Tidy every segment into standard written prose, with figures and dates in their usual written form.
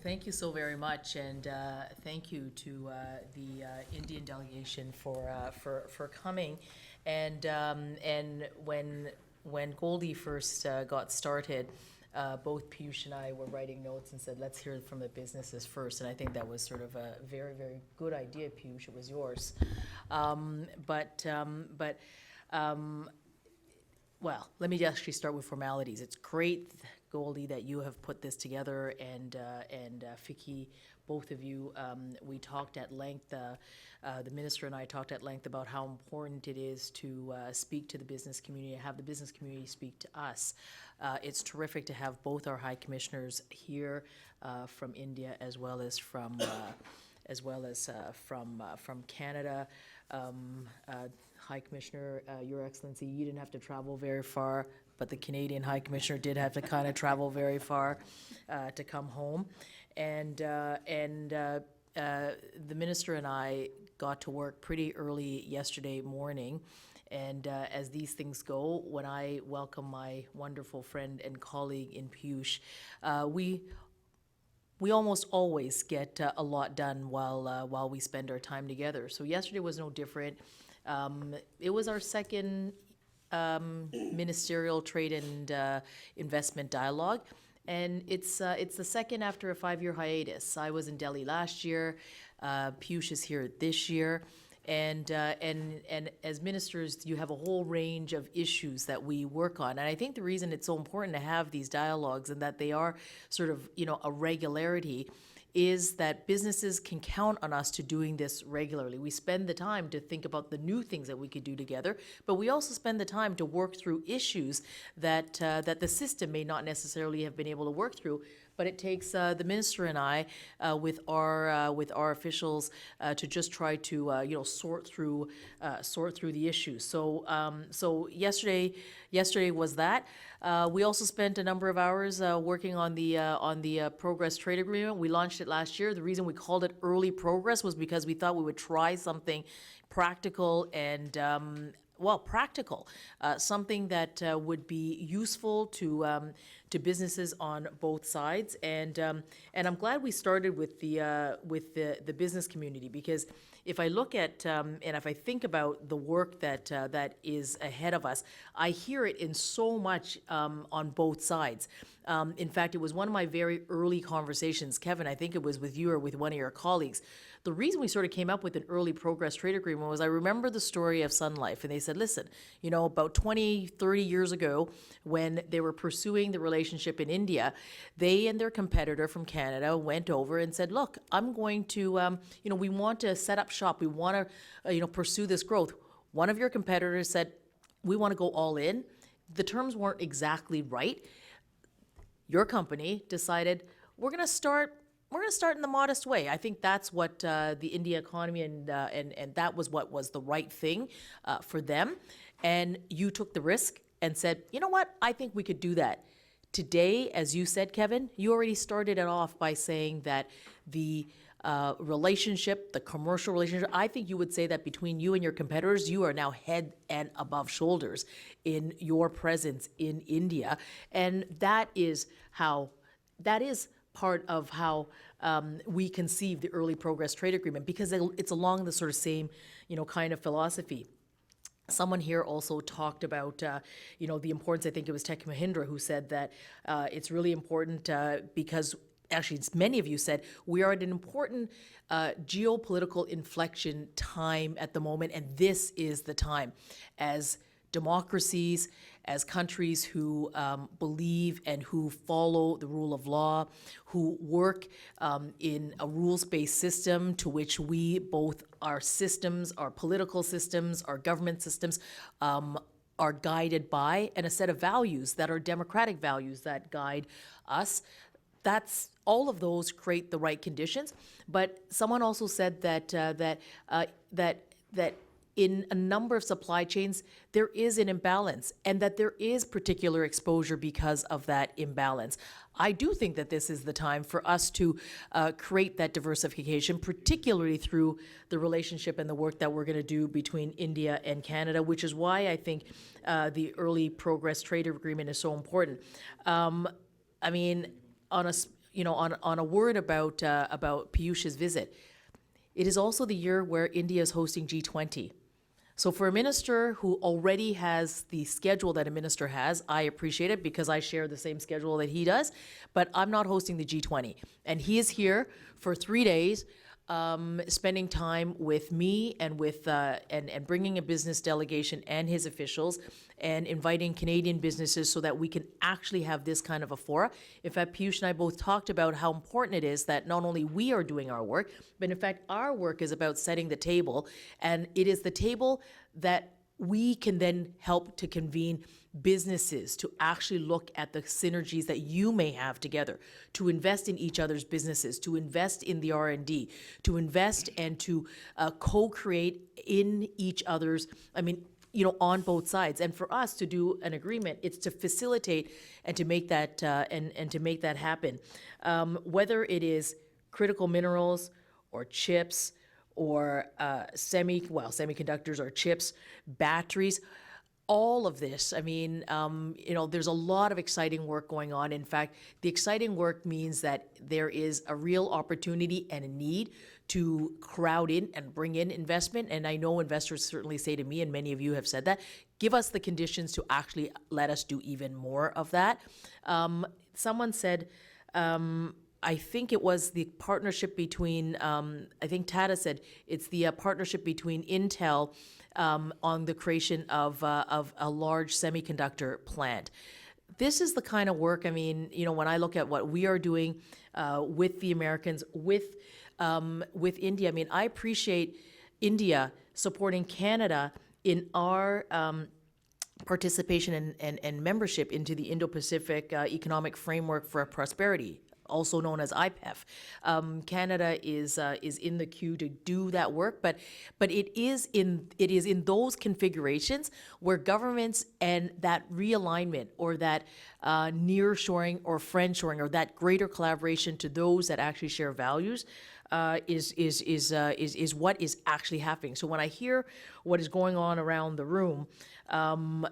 thank you so very much, and thank you to the Indian delegation for coming. And when Goldie first got started, both Piyush and I were writing notes and said, let's hear from the businesses first. And I think that was sort of a very, very good idea, Piyush. It was yours. Well, let me actually start with formalities. It's great, Goldie, that you have put this together, and Fiki, both of you. We talked at length. The minister and I talked at length about how important it is to speak to the business community, have the business community speak to us. It's terrific to have both our high commissioners here from India as well as from Canada. High Commissioner, Your Excellency, you didn't have to travel very far, but the Canadian High Commissioner did have to kind of travel very far to come home. And the Minister and I got to work pretty early yesterday morning. And as these things go, when I welcome my wonderful friend and colleague in Piyush, we almost always get a lot done while we spend our time together. So yesterday was no different. It was our second ministerial trade and investment dialogue, and it's the second after a 5-year hiatus. I was in Delhi last year. Piyush is here this year. And as ministers, you have a whole range of issues that we work on. And I think the reason it's so important to have these dialogues and that they are sort of, a regularity is that businesses can count on us to doing this regularly. We spend the time to think about the new things that we could do together, but we also spend the time to work through issues that the system may not necessarily have been able to work through. But it takes the minister and I, with our officials, to just try to sort through the issues. So yesterday was that. We also spent a number of hours working on the Progress Trade Agreement. We launched it last year. The reason we called it early progress was because we thought we would try something practical and practical, something that would be useful to businesses on both sides, and I'm glad we started with the business community, because if I look at and if I think about the work that is ahead of us, I hear it in so much on both sides. In fact, it was one of my very early conversations, Kevin, I think it was with you or with one of your colleagues. The reason we sort of came up with an early progress trade agreement was I remember the story of Sun Life, and they said, listen, about 20, 30 years ago, when they were pursuing the relationship in India, they and their competitor from Canada went over and said, look, I'm going to, we want to set up shop. We want to, pursue this growth. One of your competitors said, we want to go all in. The terms weren't exactly right. Your company decided, we're going to start in the modest way. I think that's what the India economy and that was what was the right thing for them. And you took the risk and said, you know what, I think we could do that. Today, as you said, Kevin, you already started it off by saying that the relationship, the commercial relationship, I think you would say that between you and your competitors, you are now head and above shoulders in your presence in India. And that is part of how we conceive the early progress trade agreement, because it's along the sort of same, kind of philosophy. Someone here also talked about, the importance, I think it was Tech Mahindra who said that it's really important because actually many of you said we are at an important geopolitical inflection time at the moment, and this is the time as democracies, as countries who believe and who follow the rule of law, who work in a rules-based system to which we, both our systems, our political systems, our government systems, are guided by, and a set of values that are democratic values that guide us. That's all of those create the right conditions. But someone also said that in a number of supply chains, there is an imbalance, and that there is particular exposure because of that imbalance. I do think that this is the time for us to create that diversification, particularly through the relationship and the work that we're going to do between India and Canada, which is why I think the early progress trade agreement is so important. on a word about Piyush's visit, it is also the year where India is hosting G20. So for a minister who already has the schedule that a minister has, I appreciate it because I share the same schedule that he does, but I'm not hosting the G20. And he is here for 3 days, spending time with me and with and bringing a business delegation and his officials and inviting Canadian businesses so that we can actually have this kind of a fora. In fact, Piyush and I both talked about how important it is that not only we are doing our work, but in fact our work is about setting the table, and it is the table that we can then help to convene businesses to actually look at the synergies that you may have together, to invest in each other's businesses, to invest in the R&D, to invest and to co-create in each other's, on both sides. And for us to do an agreement, it's to facilitate and to make that and to make that happen. Whether it is critical minerals or chips or semiconductors or chips, batteries, all of this, there's a lot of exciting work going on. In fact, the exciting work means that there is a real opportunity and a need to crowd in and bring in investment. And I know investors certainly say to me, and many of you have said that, give us the conditions to actually let us do even more of that. Someone said, I think it was the partnership between, I think Tata said, it's the partnership between Intel on the creation of a large semiconductor plant. This is the kind of work, when I look at what we are doing with the Americans, with India, I appreciate India supporting Canada in our participation and membership into the Indo-Pacific Economic Framework for Prosperity, also known as IPEF. Canada is in the queue to do that work, but it is in those configurations where governments and that realignment or that nearshoring or friendshoring or that greater collaboration to those that actually share values is what is actually happening. So when I hear what is going on around the room, I'm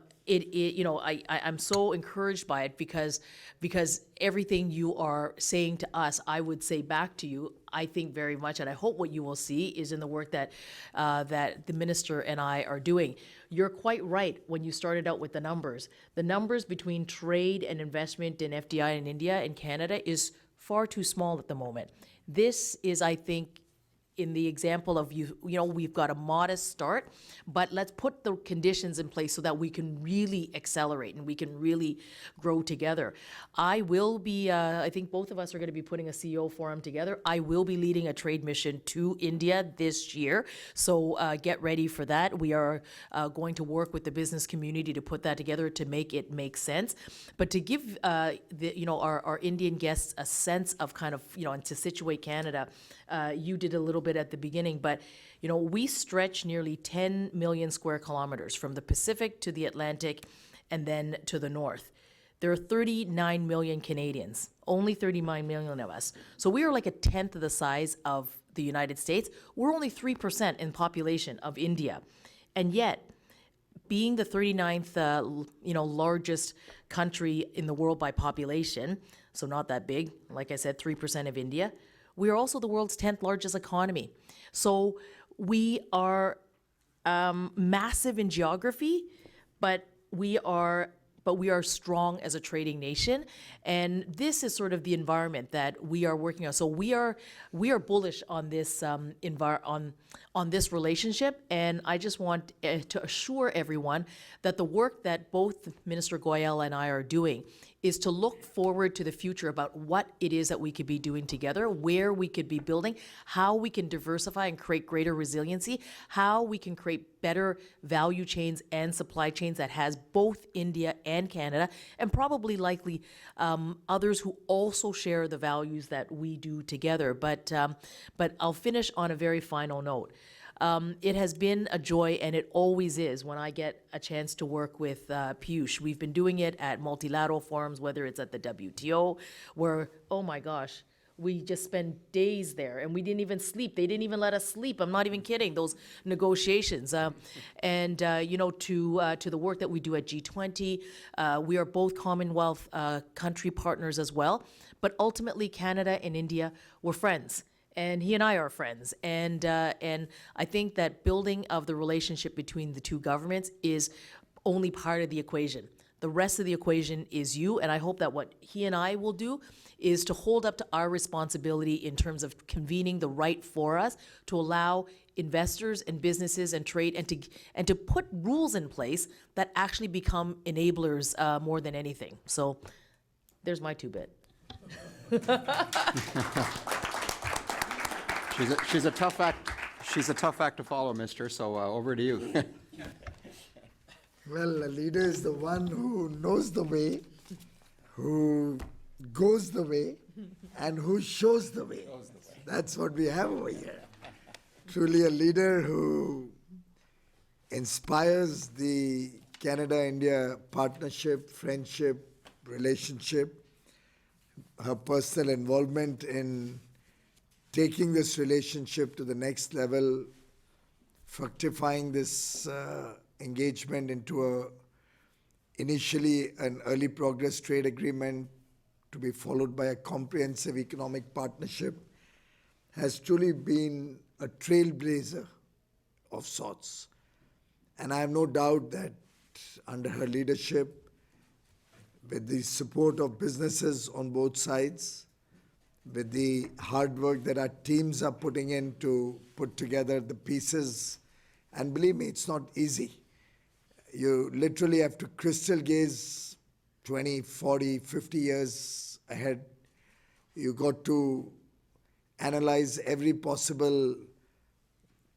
so encouraged by it because everything you are saying to us, I would say back to you. I think very much, and I hope what you will see is in the work that the minister and I are doing. You're quite right when you started out with the numbers. The numbers between trade and investment in FDI in India and Canada is far too small at the moment. This is, I think, in the example of we've got a modest start, but let's put the conditions in place so that we can really accelerate and we can really grow together. I will be, I think both of us are going to be putting a CEO forum together. I will be leading a trade mission to India this year, so get ready for that. We are going to work with the business community to put that together to make it make sense. But to give our Indian guests a sense of kind of, and to situate Canada, you did a little bit at the beginning, but we stretch nearly 10 million square kilometers from the Pacific to the Atlantic and then to the north. There are 39 million Canadians, only 39 million of us. So we are like a tenth of the size of the United States. We're only 3% in population of India. And yet, being the 39th largest country in the world by population, so not that big, like I said, 3% of India, we are also the world's 10th largest economy. So we are massive in geography, but we are strong as a trading nation. And this is sort of the environment that we are working on. So we are bullish on this on this relationship. And I just want to assure everyone that the work that both Minister Goyal and I are doing is to look forward to the future about what it is that we could be doing together, where we could be building, how we can diversify and create greater resiliency, how we can create better value chains and supply chains that has both India and Canada, and probably likely others who also share the values that we do together. But I'll finish on a very final note. It has been a joy, and it always is, when I get a chance to work with Piyush. We've been doing it at multilateral forums, whether it's at the WTO, where, oh my gosh, we just spend days there, and we didn't even sleep. They didn't even let us sleep. I'm not even kidding, those negotiations. To the work that we do at G20, we are both Commonwealth country partners as well. But ultimately, Canada and India were friends. And he and I are friends. And I think that building of the relationship between the two governments is only part of the equation. The rest of the equation is you. And I hope that what he and I will do is to hold up to our responsibility in terms of convening the right for us to allow investors and businesses and trade and to put rules in place that actually become enablers more than anything. So there's my two bit. She's a tough act. She's a tough act to follow, Mister. So over to you. Well, a leader is the one who knows the way, who goes the way, and who shows the way. That's what we have over here. Truly a leader who inspires the Canada-India partnership, friendship, relationship, her personal involvement in taking this relationship to the next level, fructifying this engagement into initially an early progress trade agreement to be followed by a comprehensive economic partnership, has truly been a trailblazer of sorts. And I have no doubt that under her leadership, with the support of businesses on both sides, with the hard work that our teams are putting in to put together the pieces, and believe me, it's not easy. You literally have to crystal gaze 20, 40, 50 years ahead. You got to analyze every possible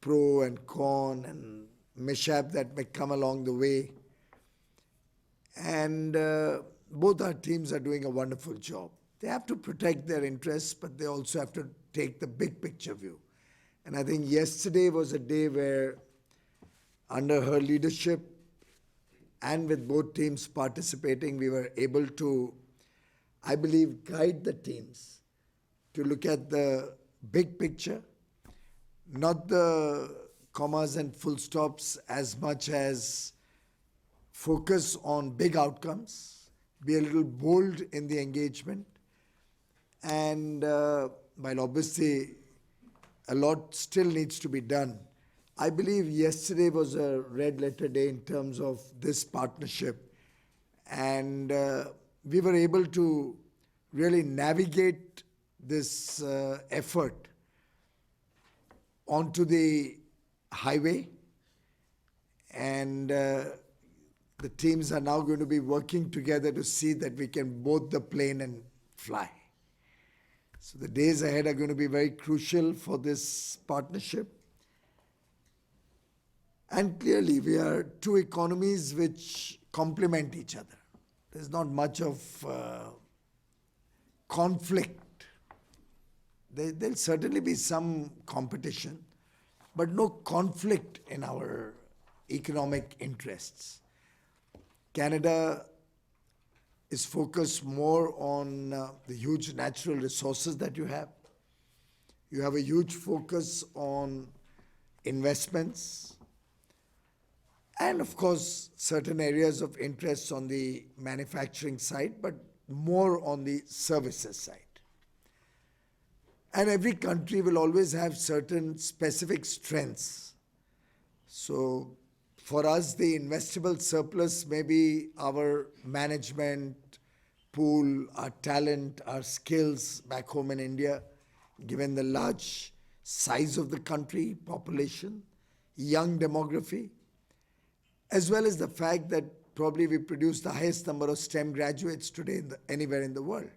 pro and con and mishap that may come along the way. And both our teams are doing a wonderful job. They have to protect their interests, but they also have to take the big picture view. And I think yesterday was a day where, under her leadership and with both teams participating, we were able to, I believe, guide the teams to look at the big picture, not the commas and full stops as much as focus on big outcomes, be a little bold in the engagement. And while obviously a lot still needs to be done, I believe yesterday was a red letter day in terms of this partnership. And we were able to really navigate this effort onto the highway. And the teams are now going to be working together to see that we can board the plane and fly. So the days ahead are going to be very crucial for this partnership. And clearly, we are two economies which complement each other. There's not much of conflict. There'll certainly be some competition, but no conflict in our economic interests. Canada is focused more on the huge natural resources that you have. You have a huge focus on investments, and of course, certain areas of interest on the manufacturing side, but more on the services side. And every country will always have certain specific strengths. So for us, the investable surplus may be our management pool, our talent, our skills back home in India, given the large size of the country, population, young demography, as well as the fact that probably we produce the highest number of STEM graduates today anywhere in the world.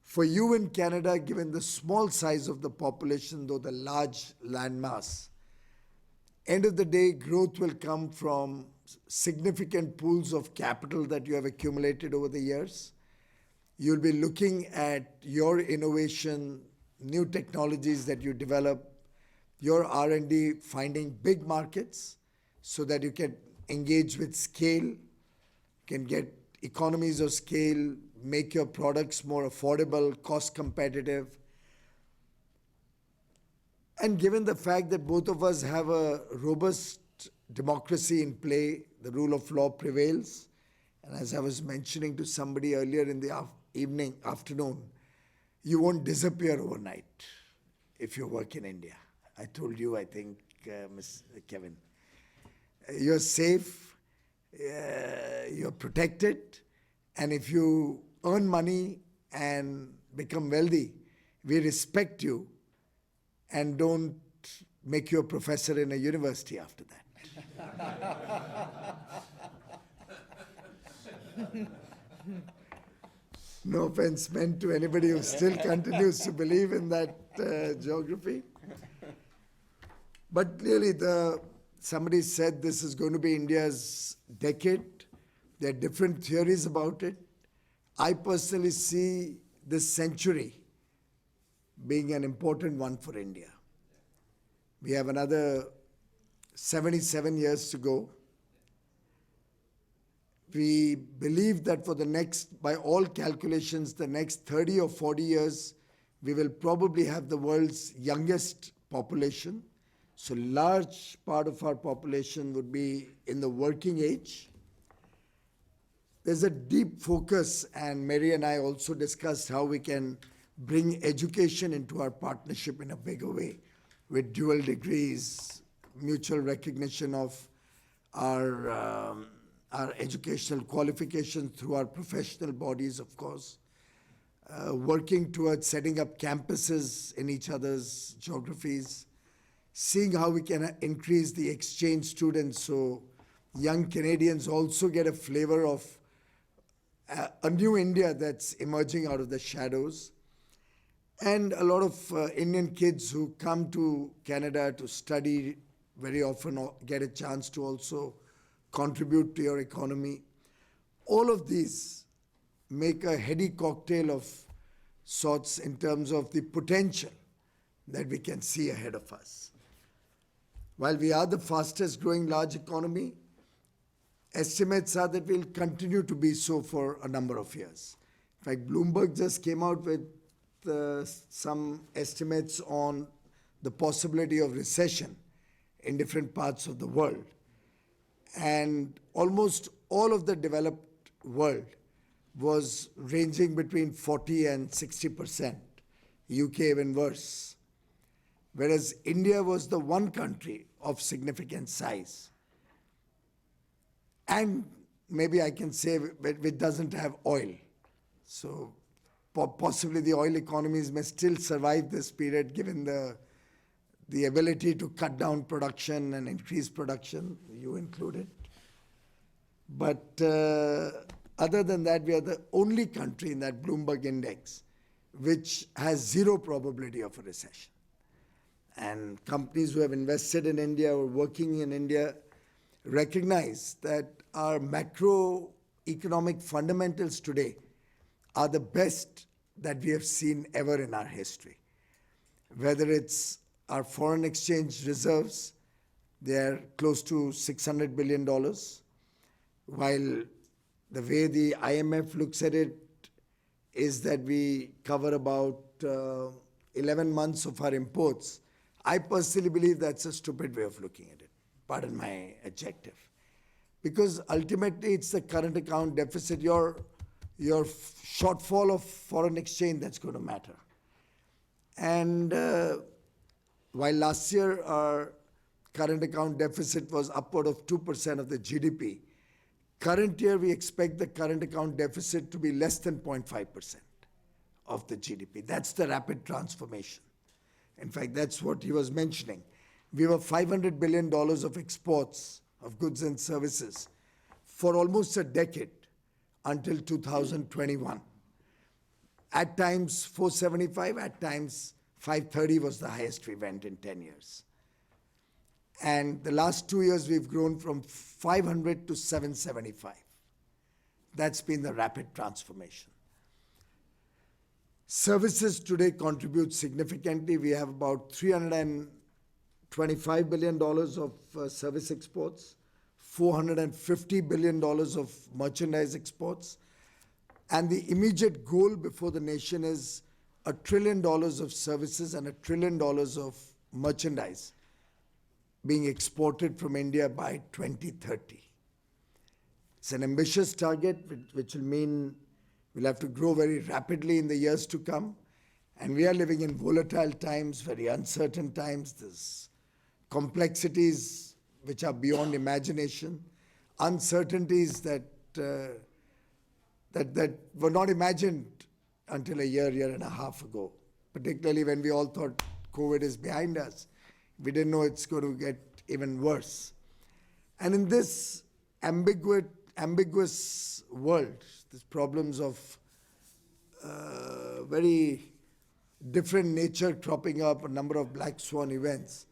For you in Canada, given the small size of the population, though the large landmass, end of the day, growth will come from significant pools of capital that you have accumulated over the years. You'll be looking at your innovation, new technologies that you develop, your R&D finding big markets so that you can engage with scale, can get economies of scale, make your products more affordable, cost competitive. And given the fact that both of us have a robust democracy in play, the rule of law prevails. And as I was mentioning to somebody earlier in the afternoon, you won't disappear overnight if you work in India. I told you, I think, Ms. Kevin. You're safe, you're protected, and if you earn money and become wealthy, we respect you and don't make you a professor in a university after that. No offense meant to anybody who still continues to believe in that geography. But clearly, somebody said this is going to be India's decade. There are different theories about it. I personally see this century being an important one for India. We have another 77 years to go. We believe that for the next, by all calculations, the next 30 or 40 years, we will probably have the world's youngest population. So large part of our population would be in the working age. There's a deep focus, and Mary and I also discussed how we can bring education into our partnership in a bigger way, with dual degrees, mutual recognition of our educational qualifications through our professional bodies, of course, working towards setting up campuses in each other's geographies, seeing how we can increase the exchange students so young Canadians also get a flavor of a new India that's emerging out of the shadows. And a lot of Indian kids who come to Canada to study very often get a chance to also contribute to your economy. All of these make a heady cocktail of sorts in terms of the potential that we can see ahead of us. While we are the fastest growing large economy, estimates are that we'll continue to be so for a number of years. In fact, Bloomberg just came out with some estimates on the possibility of recession in different parts of the world. And almost all of the developed world was ranging between 40 and 60%, UK even worse. Whereas India was the one country of significant size. And maybe I can say it doesn't have oil. So possibly the oil economies may still survive this period given the ability to cut down production and increase production, you included. But other than that, we are the only country in that Bloomberg index which has zero probability of a recession. And companies who have invested in India or working in India recognize that our macroeconomic fundamentals today are the best that we have seen ever in our history. Whether it's our foreign exchange reserves, they're close to $600 billion, while the way the IMF looks at it is that we cover about 11 months of our imports. I personally believe that's a stupid way of looking at it. Pardon my adjective. Because ultimately it's the current account deficit, your shortfall of foreign exchange that's going to matter. And while last year our current account deficit was upward of 2% of the GDP, current year we expect the current account deficit to be less than 0.5% of the GDP. That's the rapid transformation. In fact, that's what he was mentioning. We were $500 billion of exports of goods and services for almost a decade until 2021. At times 475, at times 530 was the highest we went in 10 years. And the last 2 years we've grown from 500 to 775. That's been the rapid transformation. Services today contribute significantly. We have about $325 billion of service exports, $450 billion of merchandise exports. And the immediate goal before the nation is $1 trillion of services and $1 trillion of merchandise being exported from India by 2030. It's an ambitious target, which will mean We'll have to grow very rapidly in the years to come. And we are living in volatile times, very uncertain times. There's complexities which are beyond imagination, uncertainties that were not imagined until a year and a half ago, particularly when we all thought COVID is behind us. We didn't know it's going to get even worse. And in this ambiguous world, these problems of very different nature cropping up, a number of black swan events,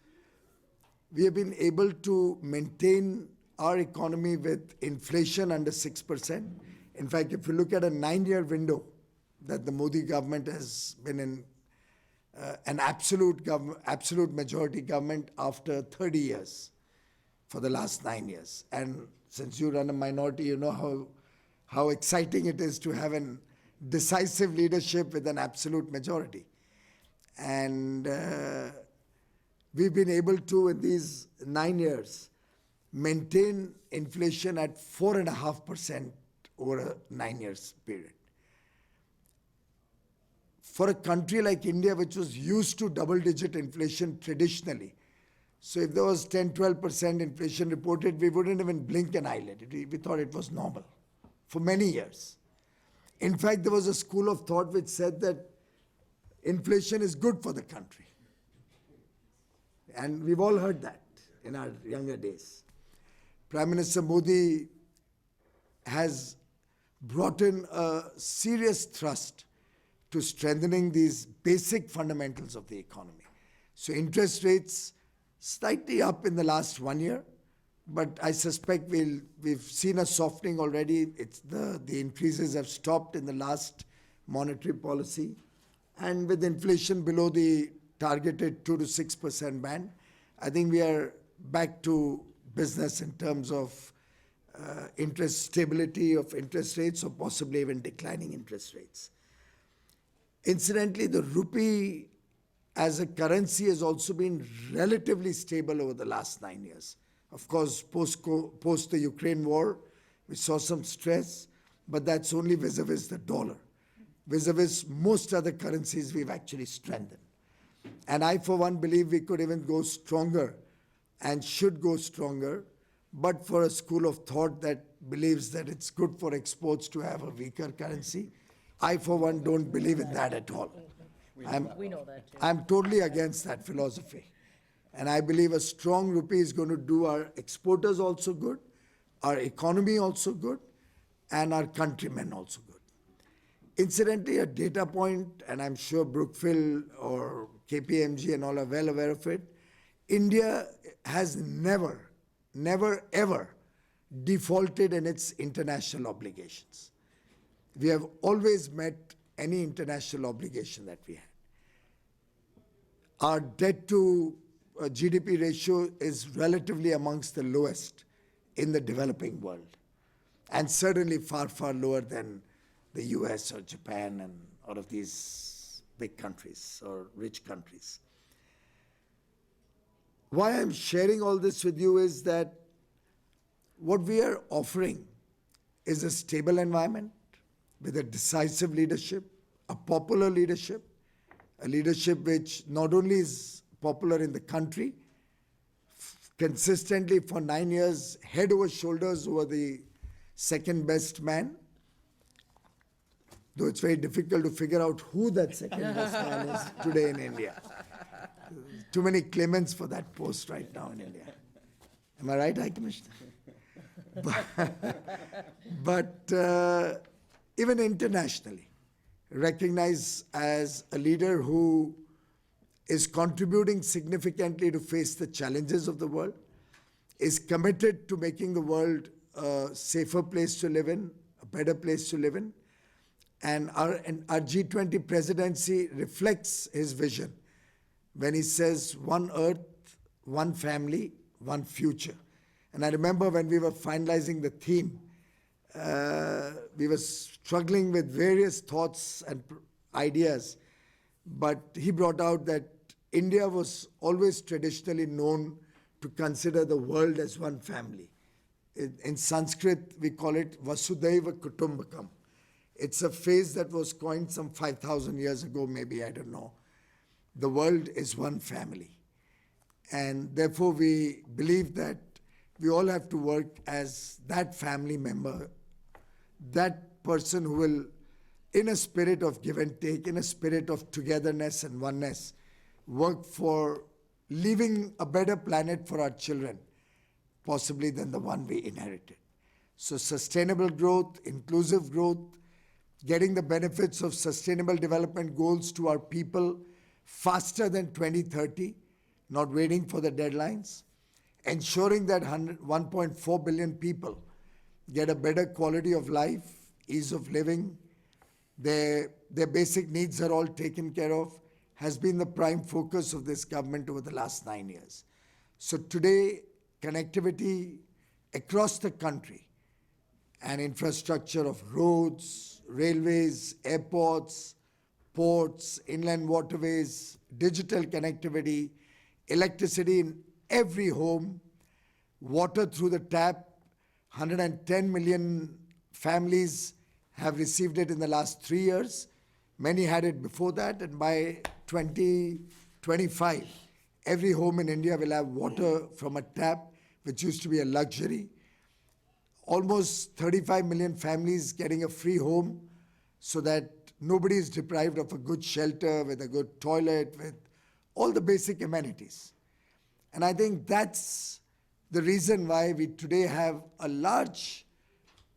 we have been able to maintain our economy with inflation under 6%. In fact, if you look at a 9-year window that the Modi government has been in, an absolute majority government after 30 years for the last 9 years. And since you run a minority, you know how exciting it is to have a decisive leadership with an absolute majority. And we've been able to, in these 9 years, maintain inflation at 4.5% over a 9 years period. For a country like India, which was used to double-digit inflation traditionally, so if there was 10-12% inflation reported, we wouldn't even blink an eyelid. We thought it was normal for many years. In fact, there was a school of thought which said that inflation is good for the country. And we've all heard that in our younger days. Prime Minister Modi has brought in a serious thrust to strengthening these basic fundamentals of the economy. So interest rates slightly up in the last 1 year, but I suspect we've seen a softening already. The increases have stopped in the last monetary policy. And with inflation below the targeted 2 to 6% band, I think we are back to business in terms of stability of interest rates, or possibly even declining interest rates. Incidentally, the rupee as a currency has also been relatively stable over the last 9 years. Of course, post the Ukraine war, we saw some stress, but that's only vis-a-vis the dollar. Vis-a-vis most other currencies, we've actually strengthened. And I, for one, believe we could even go stronger and should go stronger, but for a school of thought that believes that it's good for exports to have a weaker currency, I, for one, don't believe in that at all. We know that too. I'm totally against that philosophy. And I believe a strong rupee is going to do our exporters also good, our economy also good, and our countrymen also good. Incidentally, a data point, and I'm sure Brookfield or KPMG and all are well aware of it, India has never, ever defaulted in its international obligations. We have always met any international obligation that we had. Our debt to GDP ratio is relatively amongst the lowest in the developing world, and certainly far, far lower than the US or Japan and all of these big countries or rich countries. Why I'm sharing all this with you is that what we are offering is a stable environment with a decisive leadership, a popular leadership, a leadership which not only is popular in the country, consistently for 9 years, head over shoulders over the second best man, though it's very difficult to figure out who that second best man is today in India. Too many claimants for that post right now in India. Am I right, High Commissioner? But even internationally, recognized as a leader who is contributing significantly to face the challenges of the world, is committed to making the world a safer place to live in, a better place to live in. And our G20 presidency reflects his vision when he says, one earth, one family, one future. And I remember when we were finalizing the theme, we were struggling with various thoughts and ideas, but he brought out that India was always traditionally known to consider the world as one family. In Sanskrit, we call it Vasudhaiva Kutumbakam. It's a phrase that was coined some 5,000 years ago, maybe, I don't know. The world is one family. And therefore, we believe that we all have to work as that family member, that person who will, in a spirit of give and take, in a spirit of togetherness and oneness, work for leaving a better planet for our children, possibly than the one we inherited. So sustainable growth, inclusive growth, getting the benefits of sustainable development goals to our people faster than 2030, not waiting for the deadlines, ensuring that 1.4 billion people get a better quality of life, ease of living, their basic needs are all taken care of, has been the prime focus of this government over the last 9 years. So today, connectivity across the country and infrastructure of roads, railways, airports, ports, inland waterways, digital connectivity, electricity in every home, water through the tap. 110 million families have received it in the last 3 years. Many had it before that, and by 2025, every home in India will have water from a tap, which used to be a luxury. Almost 35 million families getting a free home so that nobody is deprived of a good shelter, with a good toilet, with all the basic amenities. And I think that's the reason why we today have a large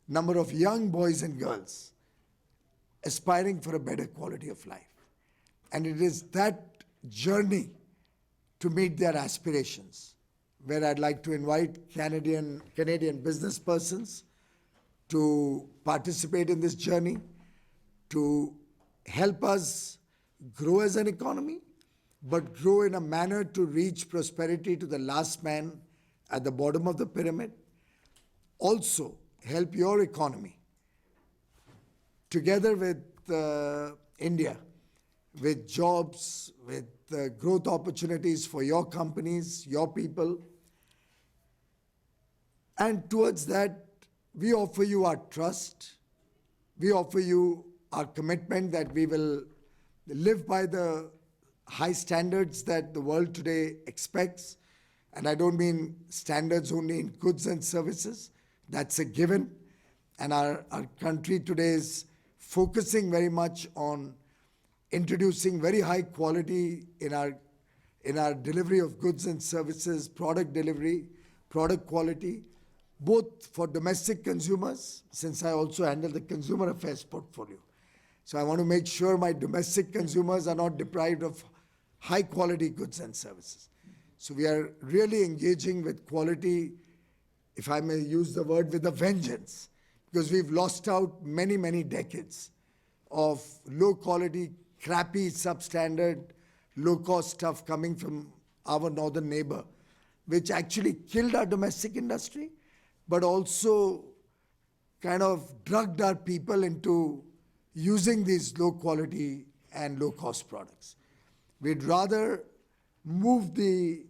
number of young boys and girls aspiring for a better quality of life. And it is that journey to meet their aspirations where I'd like to invite Canadian business persons to participate in this journey, to help us grow as an economy, but grow in a manner to reach prosperity to the last man at the bottom of the pyramid. Also, help your economy together with India, with jobs, with growth opportunities for your companies, your people. And towards that, we offer you our trust. We offer you our commitment that we will live by the high standards that the world today expects. And I don't mean standards only in goods and services. That's a given. And our country today is focusing very much on introducing very high quality in our delivery of goods and services, product delivery, product quality, both for domestic consumers, since I also handle the consumer affairs portfolio. So I want to make sure my domestic consumers are not deprived of high quality goods and services. So we are really engaging with quality, if I may use the word, with a vengeance, because we've lost out many, many decades of low quality, crappy, substandard, low cost stuff coming from our northern neighbor, which actually killed our domestic industry, but also kind of drugged our people into using these low quality and low cost products. We'd rather move the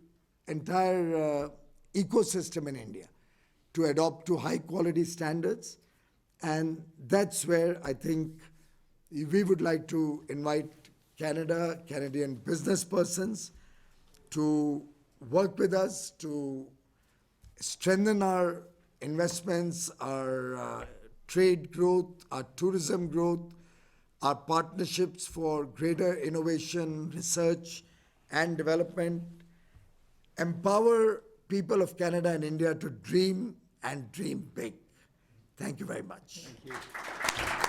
entire ecosystem in India to adopt to high quality standards. And that's where I think we would like to invite Canadian business persons to work with us to strengthen our investments, our trade growth, our tourism growth, our partnerships for greater innovation, research, and development, empower people of Canada and India to dream and dream big. Thank you very much. Thank you.